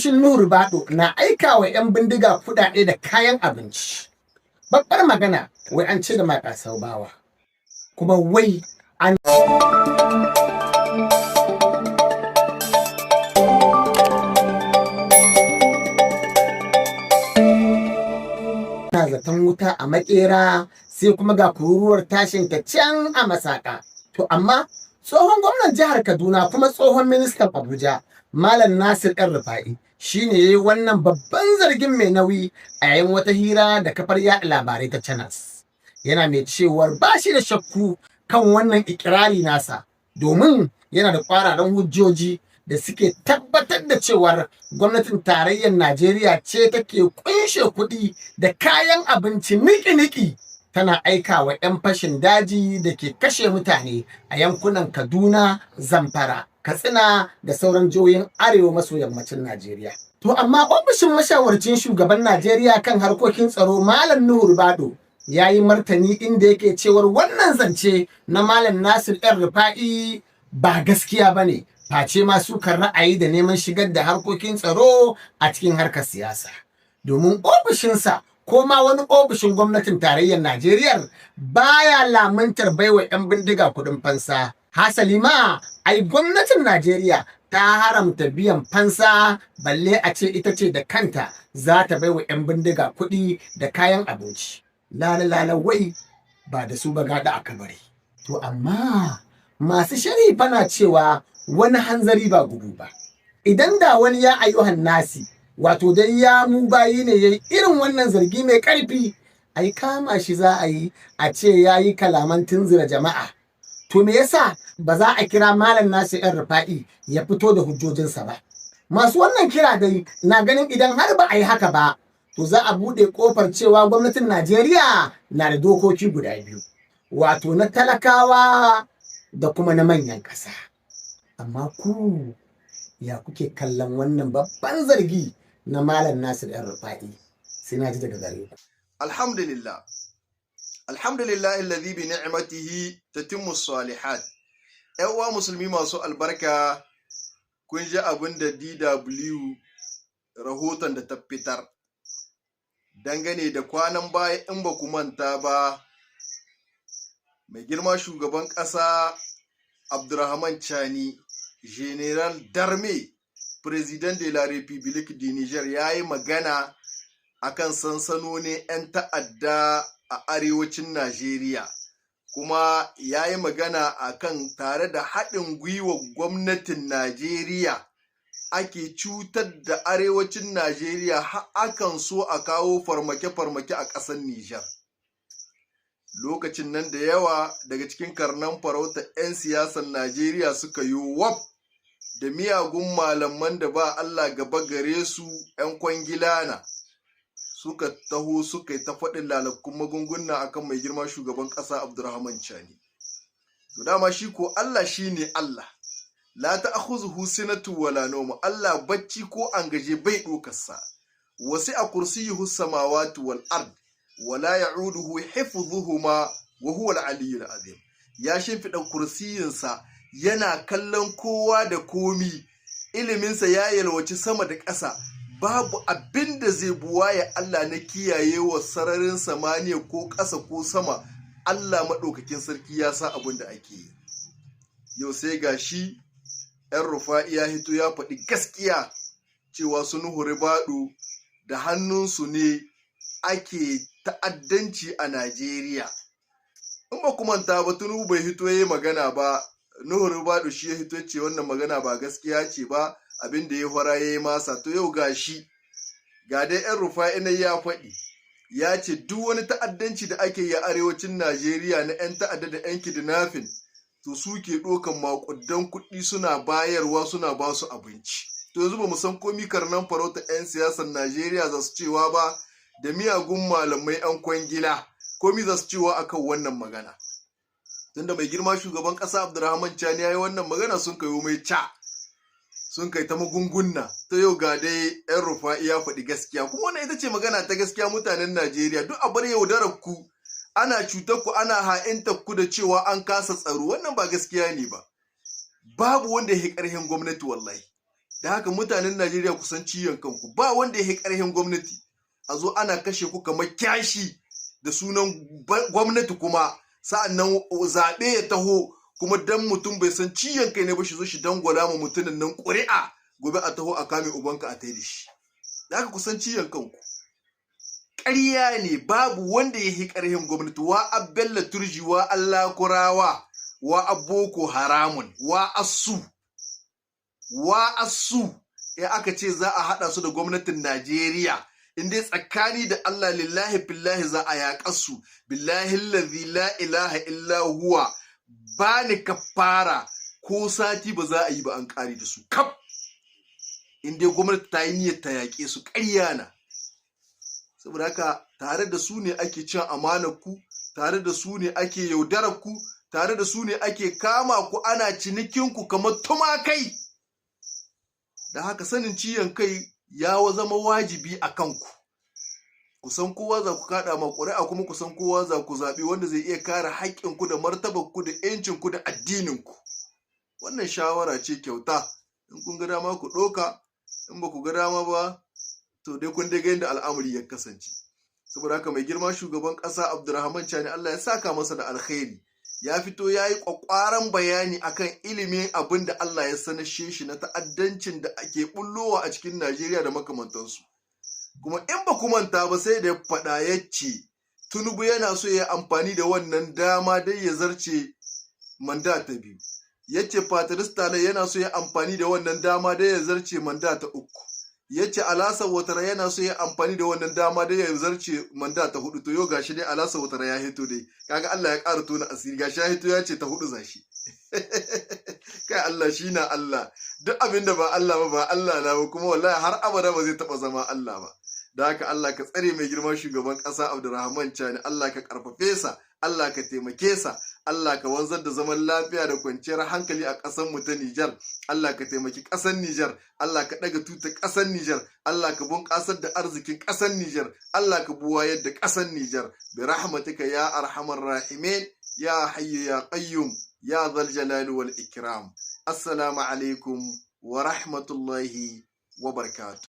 Ofishin Nuhu Ribadu na aika wa 'yan bindiga kuɗaɗe da kayan abinci. Babbar magana wai an ce da maƙasau bawa. Kuma wai an na zaton wuta a maƙera sai kuma ga kururuwar tashin ta can a masaka. To amma tsohon gwamnan jihar Kaduna kuma tsohon ministan Abuja Malam Nasir El-Rufai shi ne ya yi wannan babban zargin mai nauyi a yayin wata hira da kafar yaɗa labarai ta Channels. Yana mai cewar ba shi da shakku kan wannan ikirari nasa domin yana da ƙwararan hujjoji da suke tabbatar da cewar gwamnatin tarayyar Najeriya ce take kunshe kuɗi da kayan abinci niki-niki tana aika wa 'yan fashin daji da ke kashe mutane a yankunan Kaduna, Zamfara, Katsina da sauran jihohin arewa maso yammacin Najeriya. To amma ofishin mashawarcin shugaban Najeriya kan harkokin tsaro Malam Nuhu Ribadu ya yi martani inda yake cewar wannan zance na Malam Nasir El-Rufai ba gaskiya ba ne, face ma sukar ra'ayi da neman shigar da harkokin tsaro a cikin harkar siyasa. Domin ofishinsa ko ma wani ofishin gwamnatin tarayyar Najeriya baya lamuntar baiwa 'yan bindiga kuɗin fansa. Hasali ma, ai gwamnatin Najeriya ta haramta biyan fansa balle a ce ita ce da kanta za ta baiwa 'yan bindiga kuɗi da kayan abinci. Lala wai ba da su ba gada a kabari. To amma masu sharhi fana cewa wani hanzari ba gudu ba. Idan da wani ya ayyuhan nasi wato dai ya mu bayi ne yayi irin wannan zargi mai ƙarfi, ai kama shi za a yi a ce ya yi kalaman tunzura jama'a. To me yasa ba za a kira Malam Nasir El-Rufai ya fito da hujjojinsa ba? Masu wannan kira dai na ganin idan har ba a yi haka ba, to za a buɗe ƙofar cewa gwamnatin Najeriya na da dokoki guda biyu, wato na talakawa da kuma na manyan ƙasa. Amma ku ya kuke kallon wannan babban zargi na Malam Nasir El-Rufai? Sai na ji daga gare ku. Alhamdulillah. Alhamdulillah alladhi bi ni'matihi tatimmu salihat. Uwa musulmi masu albarka, kun ji abin da DW rahoton da ta fitar dangane da kwanan baya, in ba ku manta ba, mai girma shugaban ƙasa Abdurrahman Chani, General Darme, President de la République du Niger, ya yi magana akan sansanonin 'yan ta'adda a arewacin Najeriya, kuma ya yi magana akan tare da haɗin gwiwa gwamnatin Najeriya ake cutar da arewacin Najeriya har akan so a kawo farmake-farmake a ƙasar Nijar. Lokacin nan da yawa daga cikin karnan farauta 'yan siyasar Najeriya suka yi wab da miyagun malaman da ba Allah gaba gare su 'yan kwangilana suka taho suka yi ta faɗin lalakun magunguna akan mai girma shugaban ƙasa Abdurrahman Chani. To dama shi ko Allah shi ne Allah, la ta'khuzuhu sinatu wala nawm. Allah bacci ko an gaje bai ɗokarsa. Wasi'a kursiyyuhu samawati wal ard wala ya'uduhu hifdhuhuma wa huwa al-aliyyul azim. Ya shimfiɗa kursiyinsa yana kallon kowa da komi, iliminsa ya yalwaci sama da ƙasa. Babu abin da zai buwaye Allah na kiyayewa sararin samaniya ko ƙasa ko sama. Allah maɗaukakin sarki ya sa abin da ake yi. Yau sai ga shi El-Rufai ya hito ya faɗi gaskiya cewa su Nuhu Ribadu da hannunsu ne ake ta'addanci a Najeriya. In ba ku manta ba, Tinubu bai hito ya yi magana ba, Nuhu Ribadu shi ya hito ce wannan magana ba gaskiya ce ba, abin da ya hora ya yi masa. To yau ga shi, ga dai El-Rufai na ya faɗi, ya ce duk wani ta'addanci da ake yi a arewacin Najeriya na 'yan ta'adda da 'yan kidnapping, to su ke ɗaukan maƙudan kuɗi suna bayarwa suna ba su abinci. To yanzu ba mu san komi karnan farauta 'yan siyasar Najeriya za su cewa ba, da miyagun malamai 'yan kwangila komi za su cewa akan wannan magana. Tunda mai girma shugaban ƙasa Abdurrahman Chani ya yi wannan magana, sun kai mai ca, sun kai ta magunguna. Ta yau ga dai El-Rufai ya faɗi gaskiya, kuma wannan ita ce magana ta gaskiya. Mutanen Najeriya duk a bar yaudarar ku, ana cutar ku, ana ha'intar ku da cewa an kasa tsaro. Wannan ba gaskiya ne ba. Babu wanda ya ƙarfin gwamnati wallahi. da haka mutanen Najeriya ku san ciyon kanku, ba wanda ya yi ƙarfin gwamnati a zo ana kashe ku kamar kyashi da sunan gwamnati, kuma sa'annan zaɓe ya taho kuma dan mutum bai san ciyon kai ne ba shi zo shi dangwala ma mutumin nan ƙuri'a, gobe a taho a kame ubanka a tai da shi. Da haka ku san ciyon kanku. Ƙarya ne, babu wanda ya yi ƙarfin gwamnati, wa Abella Turji, wa Allah Kurawa, wa Aboko Haramun, wa Assu ya aka ce za a haɗa su da gwamnatin Najeriya, in dai tsakani da Allah lillahi billahi za a yaƙa su, billahi allazi la ilaha illa huwa, ba ni kafara ko sati ba za a yi ba an ƙare da su kaf, in dai gwamnati ta yi niyyar ta yaƙe su. ƙarya na. Saboda haka tare da su ne ake cin amanar ku, tare da su ne ake yaudarar ku, tare da su ne ake kama ku ana cinikin ku kamar tumakai. Da haka sanin ciyon kai ya zama wajibi a kanku. Ku san kowa za ku kaɗa ma ƙuri'a, kuma ku san kowa za ku zaɓi wanda zai iya kare haƙƙinku da martabarku da ‘yancinku da addininku. Wannan shawara ce kyauta, in kun ga dama ku ɗauka, in ba ku ga dama ba to dai kun daga yadda al'amari ya kasance. Saboda haka mai girma shugaban ƙasa Abdurrahman Chani, Allah ya saka masa da alkhairi, ya fito ya yi ƙwaƙwaran bayani akan ilimin abin da Allah ya sanashe shi na ta'addancin da ake bullowa a cikin Najeriya da makamantansu. Kuma in ba ku manta ba, sai da ya faɗa ya ce Tinubu yana so ya amfani da wannan dama dai ya zarce manda ta biyu. Ya ce Patrice Talon yana so ya amfani da wannan dama dai ya zarce manda ta uku. Ya ce Alasan Ouattara yana so ya amfani da wannan dama dai ya zarce manda ta hudu. To yau gashi dai Alasan Ouattara ya hito dai, kaga Allah ya ƙara tona asiri, gashi ya hito ya ce ta hudu zashi. Kai Allah shi na Allah, duk abin da ba Allah ba Allah na ba, kuma wallahi har abada ba zai taɓa zama Allah ba. Da haka Allah ka tsare mai girma shugaban ƙasa Abdurrahman Chani, Allah ka ƙarfafe sa, Allah ka taimake sa, Allah ka wanzar da zaman lafiya da kwanciyar hankali a ƙasar mu ta Nijar. Allah ka taimaki ƙasar Nijar, Allah ka ɗaga tutar ƙasar Nijar, Allah ka bunƙasar da arzikin ƙasar Nijar, Allah ka buwayar da ƙasar Nijar. Bi rahmatika ya arhamar rahimin, ya hayyu ya qayyum, ya zal jalali wal ikram. Assalamu alaikum wa rahmatullahi wa barakatuh.